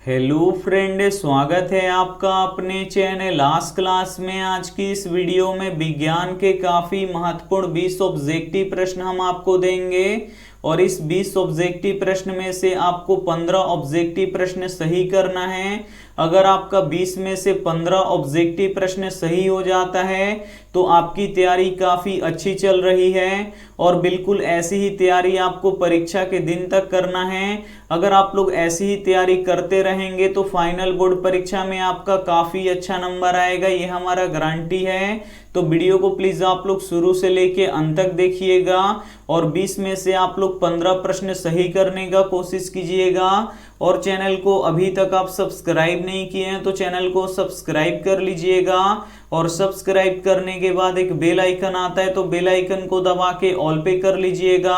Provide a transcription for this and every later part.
Hello friend, स्वागत है आपका अपने चैनल लास्ट क्लास में। आज की इस वीडियो में विज्ञान के काफ़ी महत्वपूर्ण 20 ऑब्जेक्टिव प्रश्न हम आपको देंगे और इस 20 ऑब्जेक्टिव प्रश्न में से आपको 15 ऑब्जेक्टिव प्रश्न सही करना है। अगर आपका 20 में से 15 ऑब्जेक्टिव प्रश्न सही हो जाता है तो आपकी तैयारी काफ़ी अच्छी चल रही है और बिल्कुल ऐसी ही तैयारी आपको परीक्षा के दिन तक करना है। अगर आप लोग ऐसी ही तैयारी करते रहेंगे तो फाइनल बोर्ड परीक्षा में आपका काफ़ी अच्छा नंबर आएगा, ये हमारा गारंटी है। तो वीडियो को प्लीज़ आप लोग शुरू से लेके अंत तक देखिएगा और 20 में से आप लोग 15 प्रश्न सही करने का कोशिश कीजिएगा। और चैनल को अभी तक आप सब्सक्राइब नहीं किए हैं तो चैनल को सब्सक्राइब कर लीजिएगा और सब्सक्राइब करने के बाद एक बेल आइकन आता है तो बेल आइकन को दबा के ऑल पे कर लीजिएगा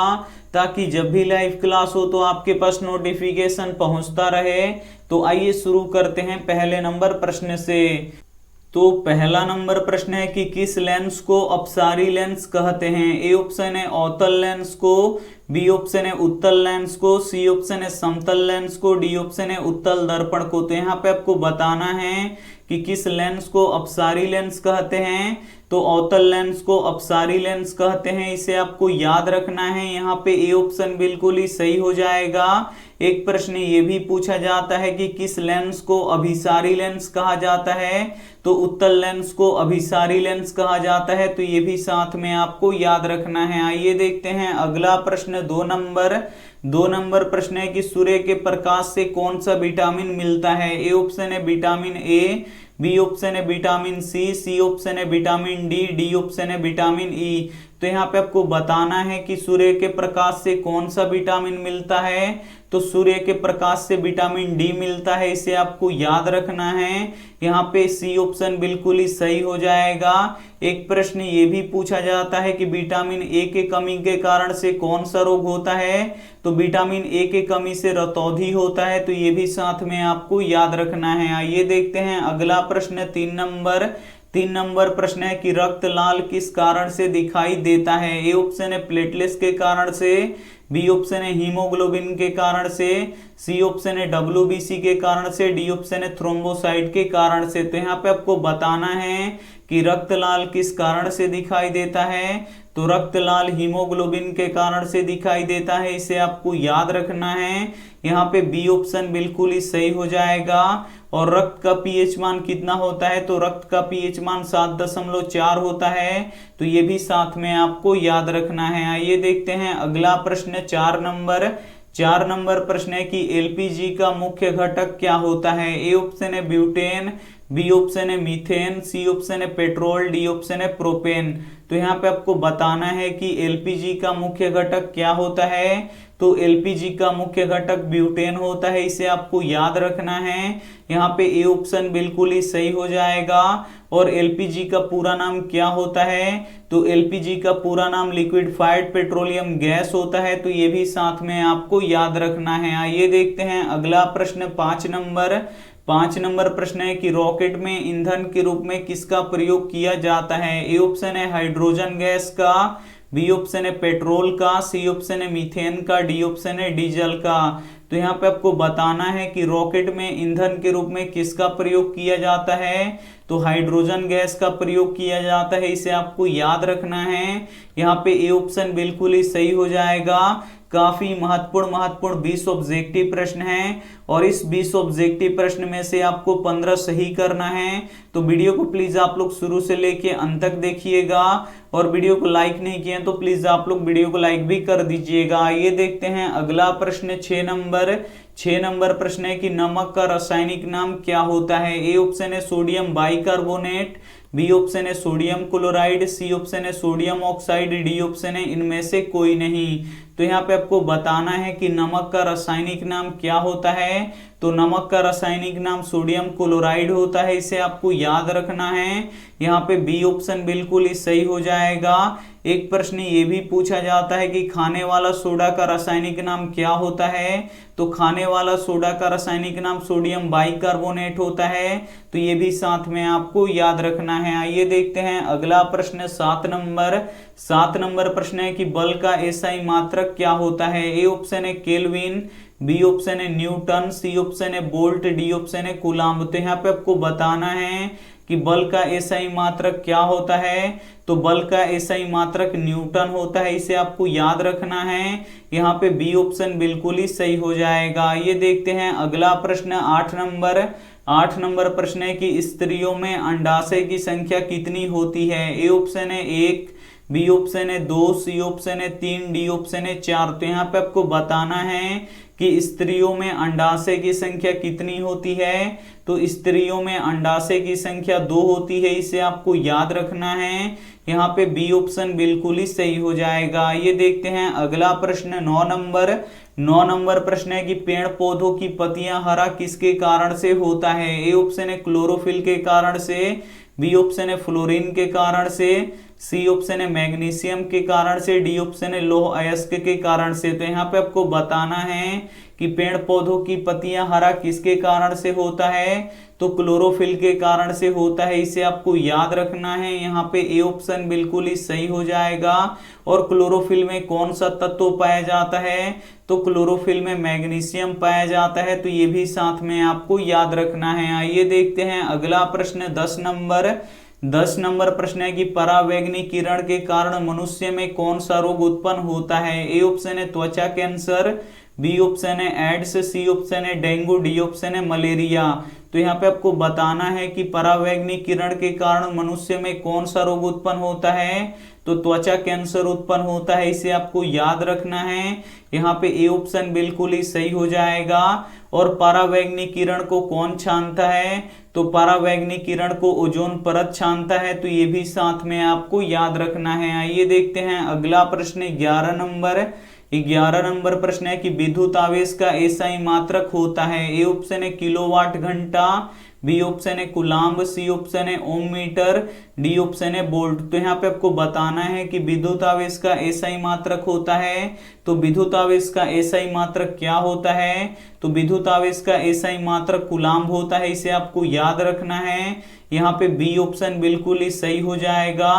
ताकि जब भी लाइव क्लास हो तो आपके पास नोटिफिकेशन पहुंचता रहे। तो आइए शुरू करते हैं पहले नंबर प्रश्न से। तो पहला नंबर प्रश्न है कि किस लेंस को अपसारी लेंस कहते हैं। ए ऑप्शन है अवतल लेंस को, बी ऑप्शन है उत्तल लेंस को, सी ऑप्शन है समतल लेंस को, डी ऑप्शन है उत्तल दर्पण को। तो यहाँ पे आपको बताना है कि किस लेंस को अपसारी लेंस कहते हैं। तो अवतल लेंस को अपसारी लेंस कहते हैं, इसे आपको याद रखना है। यहाँ पे ए ऑप्शन बिल्कुल ही सही हो जाएगा। एक प्रश्न ये भी पूछा जाता है कि किस लेंस को अभिसारी लेंस कहा जाता है। तो उत्तल लेंस को अभिसारी लेंस कहा जाता है, तो ये भी साथ में आपको याद रखना है। आइए देखते हैं अगला प्रश्न। दो नंबर प्रश्न है कि सूर्य के प्रकाश से कौन सा विटामिन मिलता है। ए ऑप्शन है विटामिन ए, बी ऑप्शन है विटामिन सी ऑप्शन है विटामिन डी ऑप्शन है विटामिन ई। तो यहाँ पे आपको बताना है कि सूर्य के प्रकाश से कौन सा विटामिन मिलता है। तो सूर्य के प्रकाश से विटामिन डी मिलता है, इसे आपको याद रखना है। यहाँ पे सी ऑप्शन बिल्कुल ही सही हो जाएगा। एक प्रश्न ये भी पूछा जाता है कि विटामिन ए के कमी के कारण से कौन सा रोग होता है। तो विटामिन ए के कमी से रतौंधी होता है, तो ये भी साथ में आपको याद रखना है। आइए देखते हैं अगला प्रश्न। 3 नंबर प्रश्न है कि रक्त लाल किस कारण से दिखाई देता है। ए ऑप्शन है प्लेटलेट्स के कारण से, बी ऑप्शन है हीमोग्लोबिन के कारण से, सी ऑप्शन है डब्ल्यूबीसी के कारण से, डी ऑप्शन है थ्रोम्बोसाइट के कारण से। तो यहाँ पे आपको बताना है कि रक्त लाल किस कारण से दिखाई देता है। तो रक्त लाल हीमोग्लोबिन के कारण से दिखाई देता है, इसे आपको याद रखना है। यहाँ पे बी ऑप्शन बिल्कुल ही सही हो जाएगा। और रक्त का पीएच मान कितना होता है। तो रक्त का पीएच मान 7.4 होता है, तो ये भी साथ में आपको याद रखना है। आइए देखते हैं अगला प्रश्न। 4 नंबर प्रश्न है कि एलपीजी का मुख्य घटक क्या होता है। ए ऑप्शन है ब्यूटेन, बी ऑप्शन है मीथेन, सी ऑप्शन है पेट्रोल, डी ऑप्शन है प्रोपेन। तो यहाँ पे आपको बताना है कि एलपीजी का मुख्य घटक क्या होता है। तो एलपीजी का मुख्य घटक ब्यूटेन होता है, इसे आपको याद रखना है। यहाँ पे ए ऑप्शन बिल्कुल ही सही हो जाएगा। और एलपीजी का पूरा नाम क्या होता है। तो एलपीजी का पूरा नाम लिक्विफाइड पेट्रोलियम गैस होता है, तो ये भी साथ में आपको याद रखना है। आइए देखते हैं अगला प्रश्न। 5 नंबर प्रश्न है कि रॉकेट में ईंधन के रूप में किसका प्रयोग किया जाता है। ए ऑप्शन है हाइड्रोजन गैस का, बी ऑप्शन है पेट्रोल का, सी ऑप्शन है मीथेन का, डी ऑप्शन है डीजल का। तो यहाँ पे आपको बताना है कि रॉकेट में ईंधन के रूप में किसका प्रयोग किया जाता है। तो हाइड्रोजन गैस का प्रयोग किया जाता है, इसे आपको याद रखना है। यहाँ पे ए ऑप्शन बिल्कुल ही सही हो जाएगा। काफी महत्वपूर्ण 20 ऑब्जेक्टिव प्रश्न हैं और इस 20 ऑब्जेक्टिव प्रश्न में से आपको 15 सही करना है। तो वीडियो को प्लीज आप लोग शुरू से लेके अंत तक देखिएगा और वीडियो को लाइक नहीं किए तो प्लीज आप लोग वीडियो को लाइक भी कर दीजिएगा। आइए देखते हैं अगला प्रश्न। 6 नंबर प्रश्न है कि नमक का रासायनिक नाम क्या होता है। ए ऑप्शन है सोडियम बाइकार्बोनेट, बी ऑप्शन है सोडियम क्लोराइड, सी ऑप्शन है सोडियम ऑक्साइड, डी ऑप्शन है इनमें से कोई नहीं। तो यहाँ पे आपको बताना है कि नमक का रासायनिक नाम क्या होता है। तो नमक का रासायनिक नाम सोडियम क्लोराइड होता है, इसे आपको याद रखना है। यहाँ पे बी ऑप्शन बिल्कुल ही सही हो जाएगा। एक प्रश्न ये भी पूछा जाता है कि खाने वाला सोडा का रासायनिक नाम क्या होता है। तो खाने वाला सोडा का रासायनिक नाम सोडियम बाइकार्बोनेट होता है, तो ये भी साथ में आपको याद रखना है। आइए देखते हैं अगला प्रश्न। 7 नंबर प्रश्न है कि बल का एसआई मात्रक क्या होता है। ए ऑप्शन है केल्विन, बी ऑप्शन है न्यूटन, सी ऑप्शन है वोल्ट, डी ऑप्शन है कूलाम्ब। तो यहाँ पे आपको बताना है कि बल का एसआई मात्रक क्या होता है। तो बल का एसआई मात्रक न्यूटन होता है, इसे आपको याद रखना है। यहाँ पे बी ऑप्शन बिल्कुल ही सही हो जाएगा। ये देखते हैं अगला प्रश्न 8 नंबर प्रश्न है कि स्त्रियों में अंडाशय की संख्या कितनी होती है। ए ऑप्शन है 1, बी ऑप्शन है 2, सी ऑप्शन है 3, डी ऑप्शन है 4। तो यहाँ पे आपको बताना है कि स्त्रियों में अंडाशय की संख्या कितनी होती है। तो स्त्रियों में अंडाशय की संख्या 2 होती है, इसे आपको याद रखना है। यहाँ पे बी ऑप्शन बिल्कुल ही सही हो जाएगा। ये देखते हैं अगला प्रश्न 9 नंबर प्रश्न है कि पेड़ पौधों की पत्तियां हरा किसके कारण से होता है। ए ऑप्शन है क्लोरोफिल के कारण से, बी ऑप्शन है फ्लोरीन के कारण से, सी ऑप्शन है मैग्नीशियम के कारण से, डी ऑप्शन है लौह अयस्क के कारण से। तो यहाँ पे आपको बताना है कि पेड़ पौधों की पत्तियां हरा किसके कारण से होता है। तो क्लोरोफिल के कारण से होता है, इसे आपको याद रखना है। यहाँ पे ए ऑप्शन बिल्कुल ही सही हो जाएगा। और क्लोरोफिल में कौन सा तत्व पाया जाता है। तो क्लोरोफिल में मैग्नीशियम पाया जाता है। तो ये भी साथ में आपको याद रखना है। आइए देखते हैं अगला प्रश्न 10 नंबर प्रश्न है कि परावैंगनी किरण के कारण मनुष्य में कौन सा रोग उत्पन्न होता है। ए ऑप्शन है त्वचा कैंसर, बी ऑप्शन है एड्स, सी ऑप्शन है डेंगू, डी ऑप्शन है मलेरिया। तो यहाँ पे आपको बताना है कि परावैंगनी किरण के कारण मनुष्य में कौन सा रोग उत्पन्न होता है। तो त्वचा कैंसर उत्पन्न होता है, इसे आपको याद रखना है। यहाँ पे ए ऑप्शन बिल्कुल ही सही हो जाएगा। और परावैंगनी किरण को कौन छानता है। तो परावैंगनी किरण को ओजोन परत छानता है। तो ये भी साथ में आपको याद रखना है। आइए देखते हैं अगला प्रश्न 11 नंबर प्रश्न है कि विद्युत आवेश का एसआई मात्रक होता है। ए ऑप्शन है किलोवाट घंटा, बी ऑप्शन है कूलाम्ब, सी ऑप्शन है ओम मीटर, डी ऑप्शन है वोल्ट। तो यहाँ पे आपको बताना है कि विद्युत आवेश का एसआई मात्रक होता है। तो विद्युत आवेश का एसआई मात्रक क्या होता है। तो विद्युत आवेश का एसआई मात्रक कूलाम्ब होता है, इसे आपको याद रखना है। यहाँ पे बी ऑप्शन बिल्कुल ही सही हो जाएगा।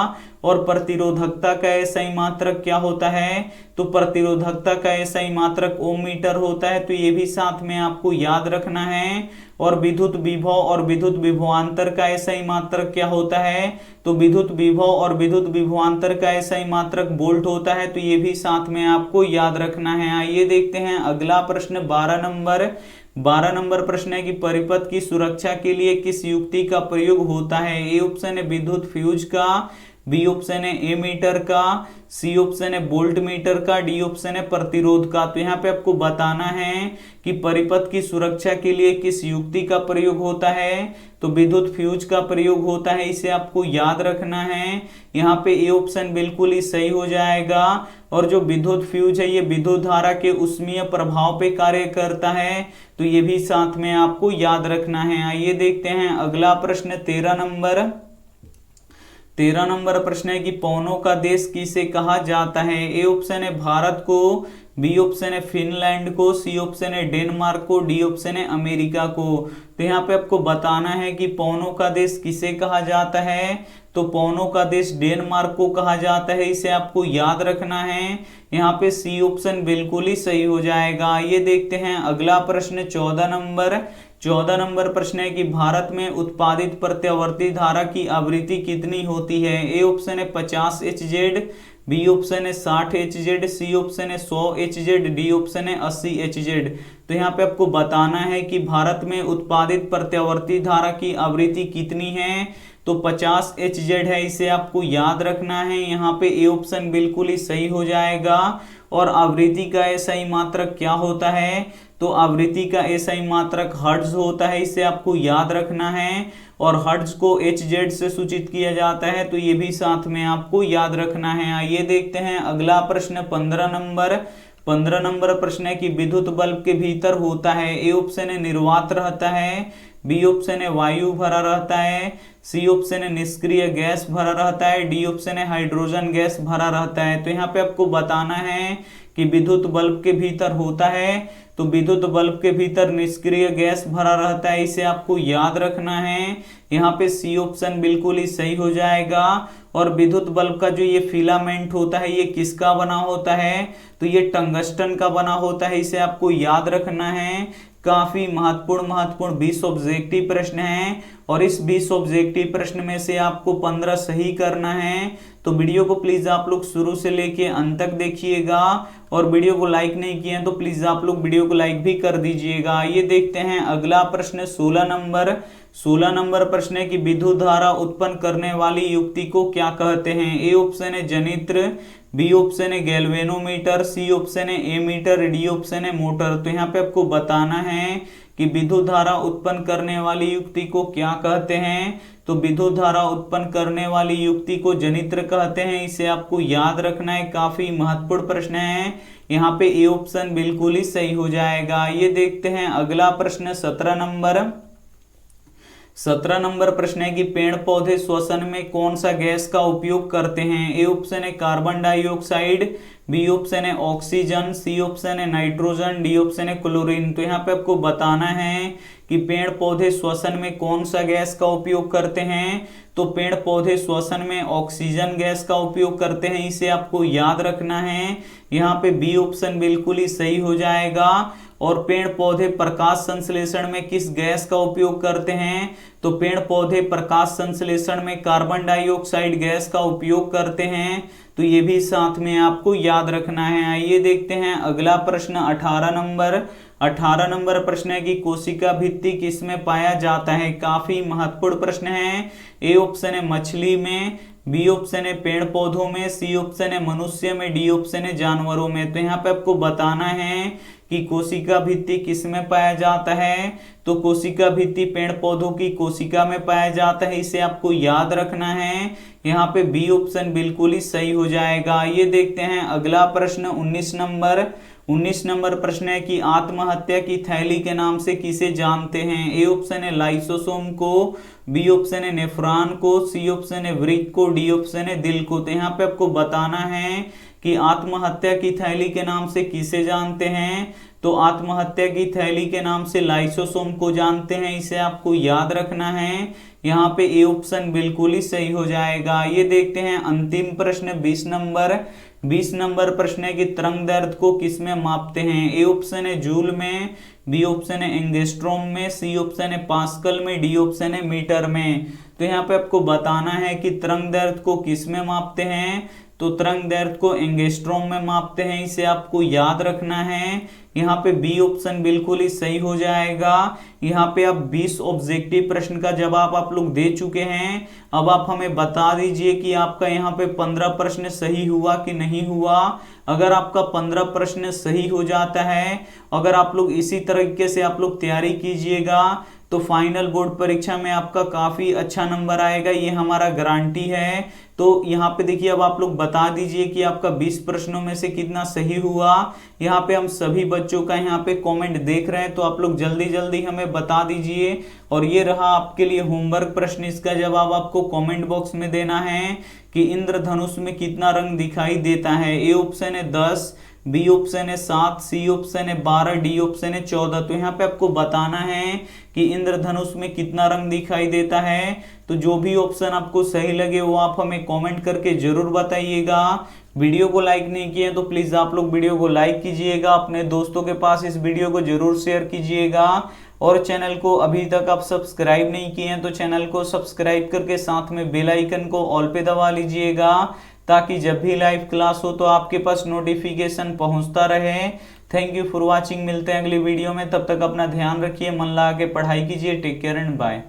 और प्रतिरोधकता का एसआई मात्रक क्या होता है। तो प्रतिरोधकता का एसआई मात्रक ओम मीटर होता है। तो ये भी साथ में आपको याद रखना है। और विद्युत विभव और विद्युत विभवांतर का एसआई मात्रक क्या होता है। तो विद्युत विभव और विद्युत विभवांतर का एसआई मात्रक वोल्ट होता है। तो ये भी साथ में आपको याद रखना है। आइए देखते हैं अगला प्रश्न 12 नंबर प्रश्न है कि परिपथ की सुरक्षा के लिए किस युक्ति का प्रयोग होता है। ए ऑप्शन है विद्युत फ्यूज का, बी ऑप्शन है ए मीटर का, सी ऑप्शन है वोल्ट मीटर का, डी ऑप्शन है प्रतिरोध का। तो यहाँ पे आपको बताना है कि परिपथ की सुरक्षा के लिए किस युक्ति का प्रयोग होता है। तो विद्युत फ्यूज का प्रयोग होता है, इसे आपको याद रखना है। यहाँ पे ए ऑप्शन बिल्कुल ही सही हो जाएगा। और जो विद्युत फ्यूज है ये विद्युत धारा के उष्मीय प्रभाव पे कार्य करता है। तो ये भी साथ में आपको याद रखना है। आइए देखते हैं अगला प्रश्न 13 नंबर प्रश्न है कि पवनों का देश किसे कहा जाता है। ए ऑप्शन है भारत को, बी ऑप्शन है फिनलैंड को, सी ऑप्शन है डेनमार्क को, डी ऑप्शन है अमेरिका को। तो यहाँ पे आपको बताना है कि पवनों का देश किसे कहा जाता है। तो पवनों का देश डेनमार्क को कहा जाता है, इसे आपको याद रखना है। यहाँ पे सी ऑप्शन बिल्कुल ही सही हो जाएगा। ये देखते हैं अगला प्रश्न 14 नंबर प्रश्न है कि भारत में उत्पादित प्रत्यावर्ती धारा की आवृत्ति कितनी होती है। ए ऑप्शन है 50 HZ, बी ऑप्शन है 60 HZ, सी ऑप्शन है 100 HZ, डी ऑप्शन है 80 HZ। तो यहाँ पे आपको बताना है कि भारत में उत्पादित प्रत्यावर्ती धारा की आवृत्ति कितनी है। तो 50 HZ है, इसे आपको याद रखना है। यहाँ पे ए ऑप्शन बिल्कुल ही सही हो जाएगा। और आवृत्ति का एसआई मात्रक क्या होता है। तो आवृत्ति का एसआई मात्रक हर्ट्ज होता है, इसे आपको याद रखना है। और हर्ट्ज को HZ से सूचित किया जाता है। तो ये भी साथ में आपको याद रखना है। आइए देखते हैं अगला प्रश्न 15 नंबर प्रश्न है कि विद्युत बल्ब के भीतर होता है। ए ऑप्शन है निर्वात रहता है, बी ऑप्शन है वायु भरा रहता है, सी ऑप्शन है निष्क्रिय गैस भरा रहता है, डी ऑप्शन है हाइड्रोजन गैस भरा रहता है। तो यहाँ पे आपको बताना है कि विद्युत बल्ब के भीतर होता है, तो विद्युत बल्ब के भीतर निष्क्रिय गैस भरा रहता है, इसे आपको याद रखना है। यहाँ पे सी ऑप्शन बिल्कुल ही सही हो जाएगा। और विद्युत बल्ब का जो ये फिलामेंट होता है ये किसका बना होता है, तो ये टंगस्टन का बना होता है, इसे आपको याद रखना है। काफी महत्वपूर्ण 20 ऑब्जेक्टिव प्रश्न है और इस 20 ऑब्जेक्टिव प्रश्न में से आपको 15 सही करना है। तो वीडियो को प्लीज आप लोग शुरू से लेके अंत तक देखिएगा और वीडियो को लाइक नहीं किए हैं तो प्लीज आप लोग वीडियो को लाइक भी कर दीजिएगा। ये देखते हैं अगला प्रश्न 16 नंबर प्रश्न है कि विद्युत धारा उत्पन्न करने वाली युक्ति को क्या कहते हैं। ए ऑप्शन है जनित्र, बी ऑप्शन है गैल्वेनोमीटर, सी ऑप्शन है एमीटर, डी ऑप्शन है मोटर। तो यहाँ पे आपको बताना है कि विद्युत धारा उत्पन्न करने वाली युक्ति को क्या कहते हैं। तो विद्युत धारा उत्पन्न करने वाली युक्ति को जनित्र कहते हैं, इसे आपको याद रखना है। काफी महत्वपूर्ण प्रश्न है, यहाँ पे ए ऑप्शन बिल्कुल ही सही हो जाएगा। ये देखते हैं अगला प्रश्न 17 नंबर प्रश्न है कि पेड़ पौधे श्वसन में कौन सा गैस का उपयोग करते हैं। ए ऑप्शन है कार्बन डाइऑक्साइड, बी ऑप्शन है ऑक्सीजन, सी ऑप्शन है नाइट्रोजन, डी ऑप्शन है क्लोरीन। तो यहाँ पे आपको बताना है कि पेड़ पौधे श्वसन में कौन सा गैस का उपयोग करते हैं। तो पेड़ पौधे श्वसन में ऑक्सीजन गैस का उपयोग करते हैं, इसे आपको याद रखना है। यहाँ पे बी ऑप्शन बिल्कुल ही सही हो जाएगा। और पेड़ पौधे प्रकाश संश्लेषण में किस गैस का उपयोग करते हैं। तो पेड़ पौधे प्रकाश संश्लेषण में कार्बन डाइऑक्साइड गैस का उपयोग करते हैं, तो ये भी साथ में आपको याद रखना है। आइए देखते हैं अगला प्रश्न 18 नंबर प्रश्न है कि कोशिका भित्ति किस में पाया जाता है। काफी महत्वपूर्ण प्रश्न है। ए ऑप्शन है मछली में, बी ऑप्शन है पेड़ पौधों में, सी ऑप्शन है मनुष्य में, डी ऑप्शन है जानवरों में। तो यहाँ पे आपको बताना है कि कोशिका भित्ति किस में पाया जाता है। तो कोशिका भित्ति पेड़ पौधों की कोशिका में पाया जाता है, इसे आपको याद रखना है। यहाँ पे बी ऑप्शन बिल्कुल ही सही हो जाएगा। ये देखते हैं अगला प्रश्न 19 नंबर प्रश्न है कि आत्महत्या की थैली के नाम से किसे जानते हैं। ए ऑप्शन है लाइसोसोम को, बी ऑप्शन है नेफ्रॉन को, सी ऑप्शन है वृक्क को, डी ऑप्शन है दिल को। तो यहाँ पे आपको बताना है कि आत्महत्या की थैली के नाम से किसे जानते हैं। तो आत्महत्या की थैली के नाम से लाइसोसोम को जानते हैं, इसे आपको याद रखना है। यहाँ पे ए ऑप्शन बिल्कुल ही सही हो जाएगा। ये देखते हैं अंतिम प्रश्न 20 नंबर प्रश्न है कि तरंग दैर्ध्य को किस में मापते हैं। ए ऑप्शन है जूल में, बी ऑप्शन है एंगस्ट्रॉम में, सी ऑप्शन है पास्कल में, डी ऑप्शन है मीटर में। तो यहाँ पे आपको बताना है कि तरंग दैर्ध्य को किस में मापते हैं। तो तरंग दैर्ध्य को एंगस्ट्रॉम में मापते हैं, इसे आपको याद रखना है। यहाँ पे बी ऑप्शन बिल्कुल ही सही हो जाएगा। यहाँ पे आप 20 ऑब्जेक्टिव प्रश्न का जवाब आप लोग दे चुके हैं। अब आप हमें बता दीजिए कि आपका यहाँ पे 15 प्रश्न सही हुआ कि नहीं हुआ। अगर आपका 15 प्रश्न सही हो जाता है, अगर आप लोग इसी तरीके से आप लोग तैयारी कीजिएगा तो फाइनल बोर्ड परीक्षा में आपका काफी अच्छा नंबर आएगा, ये हमारा गारंटी है। तो यहाँ पे देखिए अब आप लोग बता दीजिए कि आपका 20 प्रश्नों में से कितना सही हुआ। यहाँ पे हम सभी बच्चों का यहाँ पे कमेंट देख रहे हैं, तो आप लोग जल्दी जल्दी हमें बता दीजिए। और ये रहा आपके लिए होमवर्क प्रश्न, इसका जवाब आपको कमेंट बॉक्स में देना है कि इंद्रधनुष में कितना रंग दिखाई देता है। ए ऑप्शन है 10, बी ऑप्शन है 7, सी ऑप्शन है 12, डी ऑप्शन है 14। तो यहाँ पे आपको बताना है कि इंद्रधनुष में कितना रंग दिखाई देता है। तो जो भी ऑप्शन आपको सही लगे वो आप हमें कमेंट करके जरूर बताइएगा। वीडियो को लाइक नहीं किए तो प्लीज आप लोग वीडियो को लाइक कीजिएगा, अपने दोस्तों के पास इस वीडियो को जरूर शेयर कीजिएगा। और चैनल को अभी तक आप सब्सक्राइब नहीं किए हैं तो चैनल को सब्सक्राइब करके साथ में बेल आइकन को ऑल पे दबा लीजिएगा, ताकि जब भी लाइव क्लास हो तो आपके पास नोटिफिकेशन पहुंचता रहे। थैंक यू फॉर वॉचिंग, मिलते हैं अगली वीडियो में। तब तक अपना ध्यान रखिए, मन लगा के पढ़ाई कीजिए। Take care and bye.